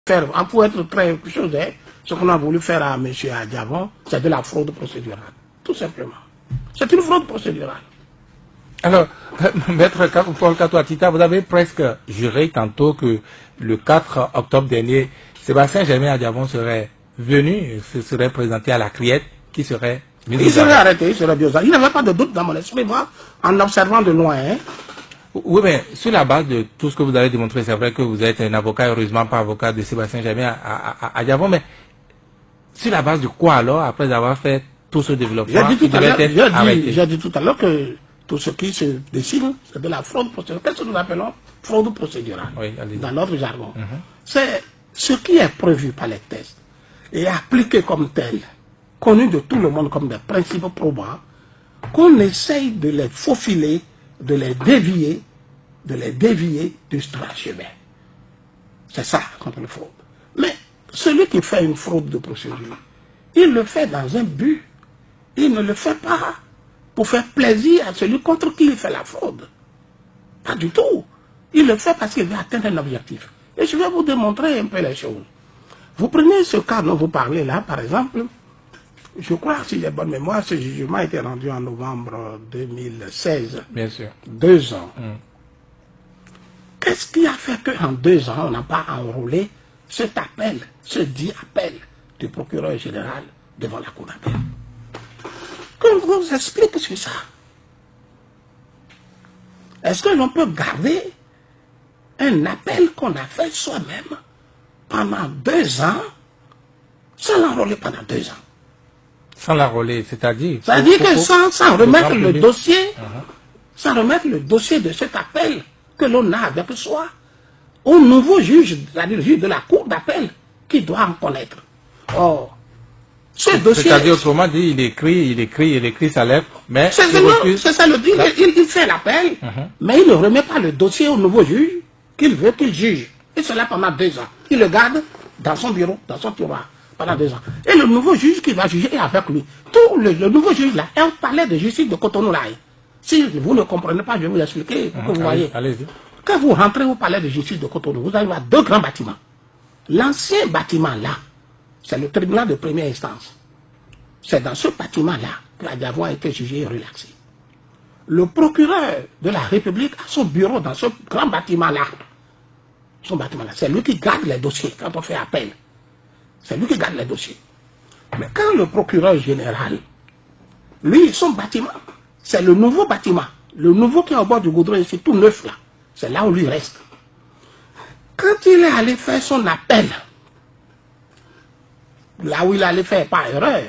Pour être très chose, ce qu'on a voulu faire à M. Adiavon, c'est de la fraude procédurale. Tout simplement. C'est une fraude procédurale. Alors, Maître Paul Kato-Atita, vous avez presque juré tantôt que le 4 octobre dernier, Sébastien Germain Adiavon serait venu, se serait présenté à la criette, qui serait... Il serait arrêté, il serait biosé. Il n'y avait pas de doute dans mon esprit, moi, en observant de loin. Oui, mais sur la base de tout ce que vous avez démontré, c'est vrai que vous êtes un avocat, heureusement pas avocat de Sébastien Germain Adiavon, mais sur la base de quoi alors, après avoir fait tout ce développement, j'ai dit tout à l'heure que tout ce qui se dessine, c'est de la fraude procédurale. Qu'est-ce que nous appelons fraude procédurale dans notre jargon? C'est ce qui est prévu par les textes et appliqué comme tel, connu de tout le monde comme des principes probants, qu'on essaye de les faufiler, de les dévier du droit chemin. C'est ça contre la fraude. Mais celui qui fait une fraude de procédure, il le fait dans un but. Il ne le fait pas pour faire plaisir à celui contre qui il fait la fraude. Pas du tout. Il le fait parce qu'il veut atteindre un objectif. Et je vais vous démontrer un peu les choses. Vous prenez ce cas dont vous parlez là, par exemple. Je crois, si j'ai bonne mémoire, ce jugement a été rendu en novembre 2016. Bien sûr. 2 ans. Qu'est-ce qui a fait qu'en 2 ans, on n'a pas enrôlé cet appel, ce dit appel du procureur général devant la cour d'appel? Qu'on vous explique sur ça. Est-ce que l'on peut garder un appel qu'on a fait soi-même pendant 2 ans sans l'enrôler pendant 2 ans? Sans l'enrôler, c'est-à-dire? C'est-à-dire que sans remettre le dossier, sans remettre le dossier de cet appel que l'on a avec soi au nouveau juge, c'est-à-dire le juge de la cour d'appel, qui doit en connaître. Or, ce dossier... C'est-à-dire, autrement dit, il écrit sa lettre, mais... C'est ça le dit, il fait l'appel, mais il ne remet pas le dossier au nouveau juge qu'il veut qu'il juge. Et cela pendant 2 ans. Il le garde dans son bureau, dans son tiroir, pendant 2 ans. Et le nouveau juge qui va juger est avec lui. Tout le nouveau juge là est un palais de justice de Cotonou là. Si vous ne comprenez pas, je vais vous l'expliquer pour que vous voyez. Quand vous rentrez au palais de justice de Cotonou, vous arrivez à 2 grands bâtiments. L'ancien bâtiment là, c'est le tribunal de première instance. C'est dans ce bâtiment-là que Adiavon a été jugé et relaxé. Le procureur de la République a son bureau dans ce grand bâtiment-là. Son bâtiment-là. C'est lui qui garde les dossiers quand on fait appel. C'est lui qui garde les dossiers. Mais quand le procureur général, lui, son bâtiment, c'est le nouveau bâtiment. Le nouveau qui est au bord du goudron, c'est tout neuf là. C'est là où lui reste. Quand il est allé faire son appel, là où il allait faire par erreur,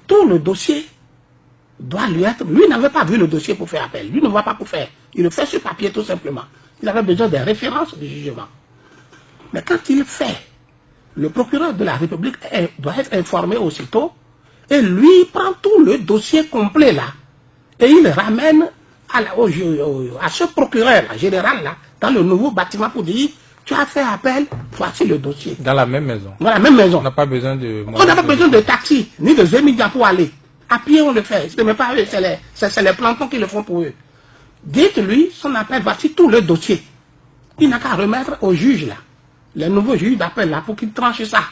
tout le dossier doit lui être... Lui n'avait pas vu le dossier pour faire appel. Lui ne voit pas pour faire. Il le fait sur papier tout simplement. Il avait besoin des références du jugement. Mais quand il fait, le procureur de la République doit être informé aussitôt et lui prend tout le dossier complet là et il ramène à ce procureur général là dans le nouveau bâtiment pour dire tu as fait appel, voici le dossier. Dans la même maison. Dans la même maison. On n'a pas besoin de... On n'a pas besoin de taxi, ni de Zémidia pour aller. À pied, on le fait. Ce n'est pas eux, c'est les plantons qui le font pour eux. Dites-lui, son appel, voici tout le dossier. Il n'a qu'à remettre au juge, là. Le nouveau juge d'appel, là, pour qu'il tranche ça.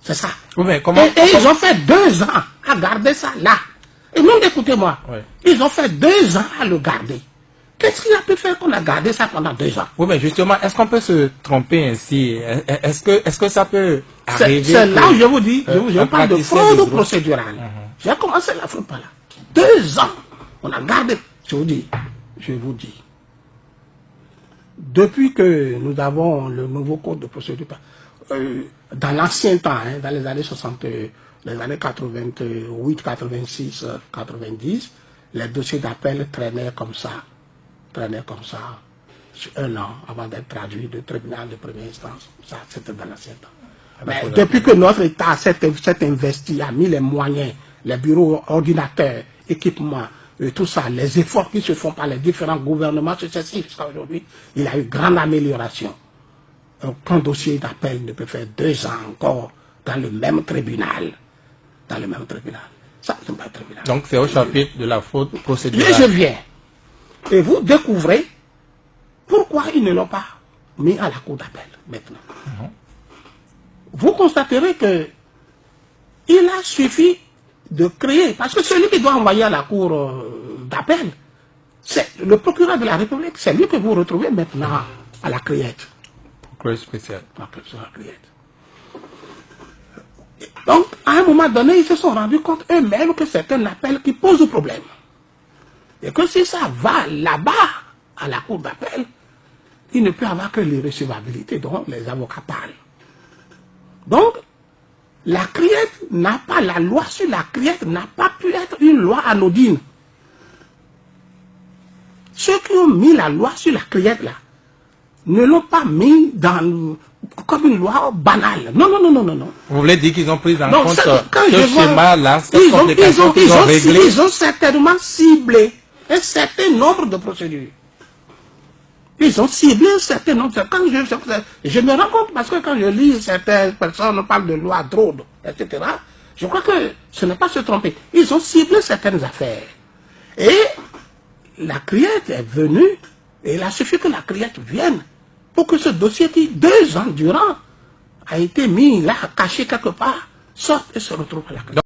C'est ça. Oui, mais comment, et ils ont fait 2 ans à garder ça là. Et non, écoutez-moi. Oui. Ils ont fait 2 ans à le garder. Qu'est-ce qu'il a pu faire qu'on a gardé ça pendant 2 ans? Oui, mais justement, est-ce qu'on peut se tromper ainsi? Est-ce que ça peut arriver? C'est là où je vous dis, je parle de fraude procédurale. J'ai commencé la fraude par là. 2 ans, on a gardé. Je vous dis. Depuis que nous avons le nouveau code de procédure, dans l'ancien temps, dans les années 60, les années 88, 86, 90, les dossiers d'appel traînaient comme ça sur 1 an avant d'être traduits de tribunal de première instance. Ça, c'était dans l'ancien temps. Mais depuis que notre État s'est investi, a mis les moyens, les bureaux ordinateurs, équipements, tout ça, les efforts qui se font par les différents gouvernements successifs jusqu'à aujourd'hui, il y a eu grande amélioration. Aucun dossier d'appel ne peut faire 2 ans encore dans le même tribunal. Dans le même tribunal. Ça, c'est pas un tribunal. Donc c'est au chapitre de la fraude procédurale. Et je viens. Et vous découvrez pourquoi ils ne l'ont pas mis à la cour d'appel maintenant. Vous constaterez que il a suffi de créer, parce que celui qui doit envoyer à la cour d'appel, c'est le procureur de la République, c'est lui que vous retrouvez maintenant à la Criette. Procureur spécial. Donc, à un moment donné, ils se sont rendus compte eux-mêmes que c'est un appel qui pose problème. Et que si ça va là-bas, à la cour d'appel, il ne peut y avoir que l'irrecevabilité dont les avocats parlent. Donc, la Criette n'a pas, la loi sur la Criette n'a pas pu être une loi anodine. Ceux qui ont mis la loi sur la Criette, là, ne l'ont pas mis comme une loi banale. Non. Vous voulez dire qu'ils ont pris en compte ce schéma-là, cette complication qu'ils ont réglé? Ils ont certainement ciblé un certain nombre de procédures. Ils ont ciblé un certain nombre. Quand je me rends compte, parce que quand je lis certaines personnes parlent de loi Drôle, etc., je crois que ce n'est pas se tromper. Ils ont ciblé certaines affaires. Et la Criette est venue, et il a suffi que la Criette vienne pour que ce dossier qui, 2 ans durant, a été mis là, caché quelque part, sorte et se retrouve à la Criette.